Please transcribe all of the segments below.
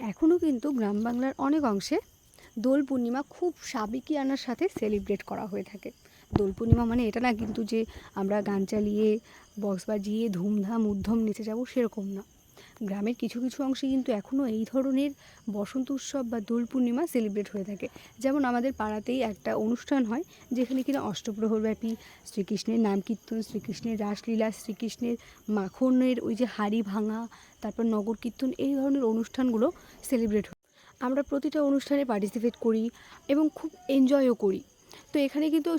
এখনও কিন্তু গ্রাম বাংলার অনেক অংশে দোল পূর্ণিমা খুব সাবেকিয়ানার সাথে সেলিব্রেট করা হয়ে থাকে। দোল পূর্ণিমা মানে এটা না কিন্তু যে আমরা গান চালিয়ে বক্স বাজিয়ে ধুমধাম উদ্ধম নেচে যাবো, সেরকম না। গ্রামের কিছু কিছু অংশে কিন্তু এখনও এই ধরনের বসন্ত উৎসব বা দোল পূর্ণিমা সেলিব্রেট হয়ে থাকে। যেমন আমাদের পাড়াতেই একটা অনুষ্ঠান হয় যেখানে কিনা অষ্টপ্রহরব্যাপী শ্রীকৃষ্ণের নাম কীর্তন, শ্রীকৃষ্ণের রাসলীলা, শ্রীকৃষ্ণের মাখনের ওই যে হাঁড়ি ভাঙা, তারপর নগর কীর্তন, এই ধরনের অনুষ্ঠানগুলো সেলিব্রেট হয়। আমরা প্রতিটা অনুষ্ঠানে পার্টিসিপেট করি এবং খুব এনজয়ও করি। তো এখানে কিন্তু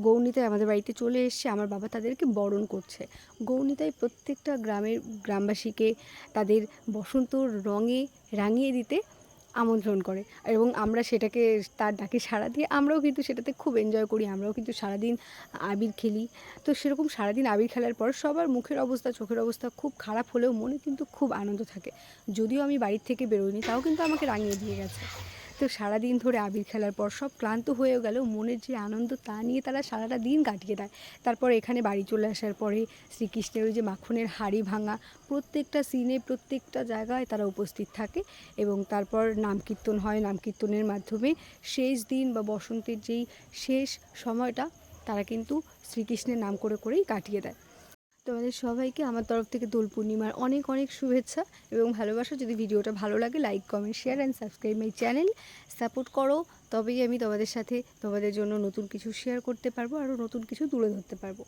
গৌরনীতায় আমাদের বাড়িতে চলে এসছে, আমার বাবা তাদেরকে বরণ করছে। গৌরনীতায় প্রত্যেকটা গ্রামবাসীকে তাদের বসন্তর রঙে রাঙিয়ে দিতে আমন্ত্রণ করে এবং আমরা সেটাকে তার ডাকে সাড়া দিয়ে আমরাও কিন্তু সেটাতে খুব এনজয় করি। আমরাও কিন্তু সারাদিন আবির খেলি। তো সেরকম সারাদিন আবির খেলার পর সবার মুখের অবস্থা, চোখের অবস্থা খুব খারাপ হলেও মনে কিন্তু খুব আনন্দ থাকে। যদিও আমি বাড়ির থেকে বেরোইনি, তাও কিন্তু আমাকে রাঙিয়ে দিয়ে গেছে। তো সারাদিন ধরে আবির খেলার পর সব ক্লান্ত হয়ে গেলেও মনের যে আনন্দ, তা নিয়ে তারা সারাটা দিন কাটিয়ে দেয়। তারপর এখানে বাড়ি চলে আসার পরে শ্রীকৃষ্ণের ওই যে মাখনের হাঁড়ি ভাঙা, প্রত্যেকটা সিনে প্রত্যেকটা জায়গায় তারা উপস্থিত থাকে এবং তারপর নাম কীর্তন হয়। নাম কীর্তনের মাধ্যমে শেষ দিন বা বসন্তের যেই শেষ সময়টা তারা কিন্তু শ্রীকৃষ্ণের নাম করে করেই কাটিয়ে দেয়। তোমাদের সবাইকে আমার তরফ থেকে দোল পূর্ণিমার অনেক অনেক শুভেচ্ছা এবং ভালোবাসা। যদি ভিডিওটা ভালো লাগে, like, comment, share and subscribe my channel. Support করো, তবেই আমি তোমাদের সাথে তোমাদের জন্য নতুন কিছু শেয়ার করতে পারবো, আরও নতুন কিছু তুলে ধরতে পারবো।